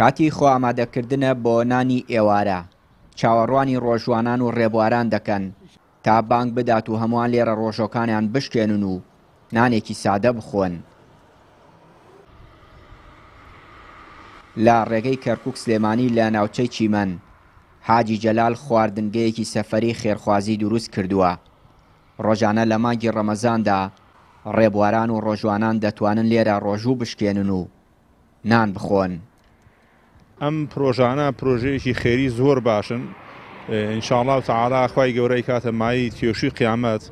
کاتی خۆ ئامادەکردنە بۆ نانی ئێوارە چاوەڕوانی ڕۆژوانان و ڕێبواران دەکەن تا بانگ بدات و هەمووان لێرە ڕۆژۆکانیان بشکێنن و نانێکی سادە بخۆن. لە ڕێگەی کەرکووک سلێمانی لە ناوچەی چیمەن حاجی جەلال خواردنگەیەکی سەفەری خێرخوازی دروست کردووە. ڕۆژانە لە مانگی ڕەمەزاندا ڕێبواران و ڕۆژوانان دەتوانن لێرە ڕۆژوو بشکێنن و نان بخۆن. ئەم پرۆژانە پرۆژەیەکی خێری زۆر باشن. ئینشاءالله تەعالا خوای گەورەی کاتە مای تێشوی قیامەت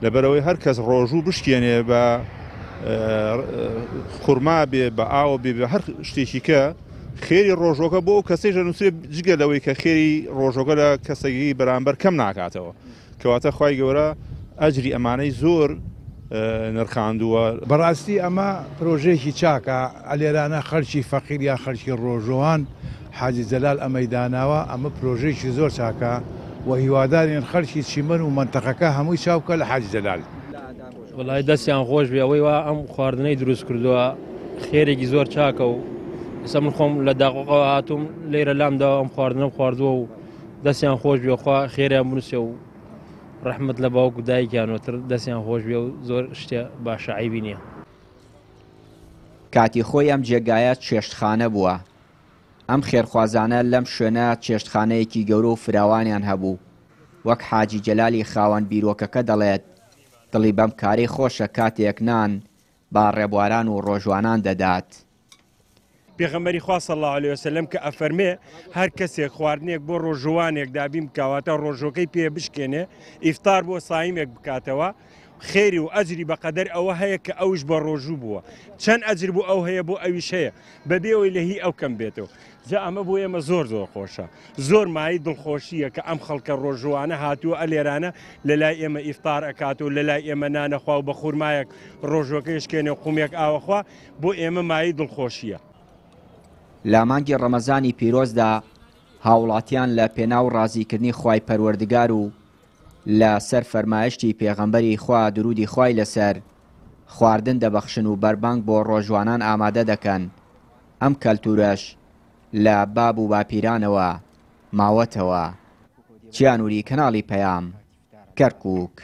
لەبەرەوەی هەر کەس ڕۆژوو بشکێنێ بە خورما بێ بە ئاوە بێ بە هەر شتێکی کە خێری ڕۆژۆکە بۆ کەسێک نووسێ جگە لەوەی کە خێری ڕۆژۆکە لە کەسێکی بەرامبەر کەم ناکاتەوە کەواتە خوای گەورە ئەجری ئەمانەی زۆر نرخاندووە. بەڕاستی ئەمە پرۆژێکی چاکە ئەلێرانە خەڵکی فەقیر یا خەڵکی ڕۆژۆوان حاجی جەلال ئەمەی داناوە ئەمە پرۆژێکی زۆر چاکە و هیوادارین خەڵکی چیمەن و مەنتەقەکە هەمووی چاوکە لە حاجی جەلال. وڵای دەستیان خۆش بێ ئەوەی وا ئەم خواردنەی دروست کردووە خێرێکی زۆر چاکە و ئێستا من خۆم لە داقەوە هاتووم لێرە لامداوە ئەم خواردنەم خواردووە و دەستیان خۆش بێ خوا خێریان بنووسێ و ڕەحمەت لە باوک و دایکیانەوەتر دەستیان خۆش بێ و زۆر شتێ باشە عیبی نییە. کاتی خۆی ئەم جێگایە چێشتخانە بووە. ئەم خێرخوازانە لەم شوێنە چێشتخانەیەکی گەورە و فراوانیان هەبوو. وەک حاجی جەلالی خاوەن بیرۆکەکە دەڵێت دڵی بەم کارەی خۆشە کاتێک نان با ڕێبواران و ڕۆژوانان دەدات. پێغەمبەری خوا صلی الله علیه وسلم کە ئەفەرمێ هەر کەسێک خواردنێک بۆ ڕۆژوانێک دابین بکەواتە ڕۆژۆکەی پێ بشکێنێ ئیفتار بۆ سایمێک بکاتەوە خێری و ئەجری بەقەدەر ئەوە هەیە کە ئەوش بە ڕۆژوو بووە چەند ئەجر بوو ئەو هەیە بۆ ئەویش هەیە بەبێەوەی لە هی ئەو کەم بێتەوە. جا ئەمە بۆ ئێمە زۆر زۆر خۆشە زۆر مای دڵخۆشیە کە ئەم خەڵکە ڕۆژوانە هاتووە ئەلێرانە لە لای ئێمە ئیفتار ئەکات و لە لای ئێمە نانەخوا و بە خوورمایەک ڕۆژۆکەیشکێنێ و قومێک ئاوەخوا بۆ ئێمە مای دڵخۆشیە. لە مانگی ڕەمەزانی پیرۆزدا هاوڵاتیان لە پێناو ڕازیکردنی خوای پەروەردگار و لە سەر فەرمایشتی پێغەمبەری خوا درودی خوای لەسەر خواردن دەبەخشن و بەربانگ بۆ ڕۆژوانان ئامادە دەکەن. ئەم کەلتورەش لە باب و باپیرانەوە ماوەتەوە. چیانووری کەناڵی پەیام کەرکووک.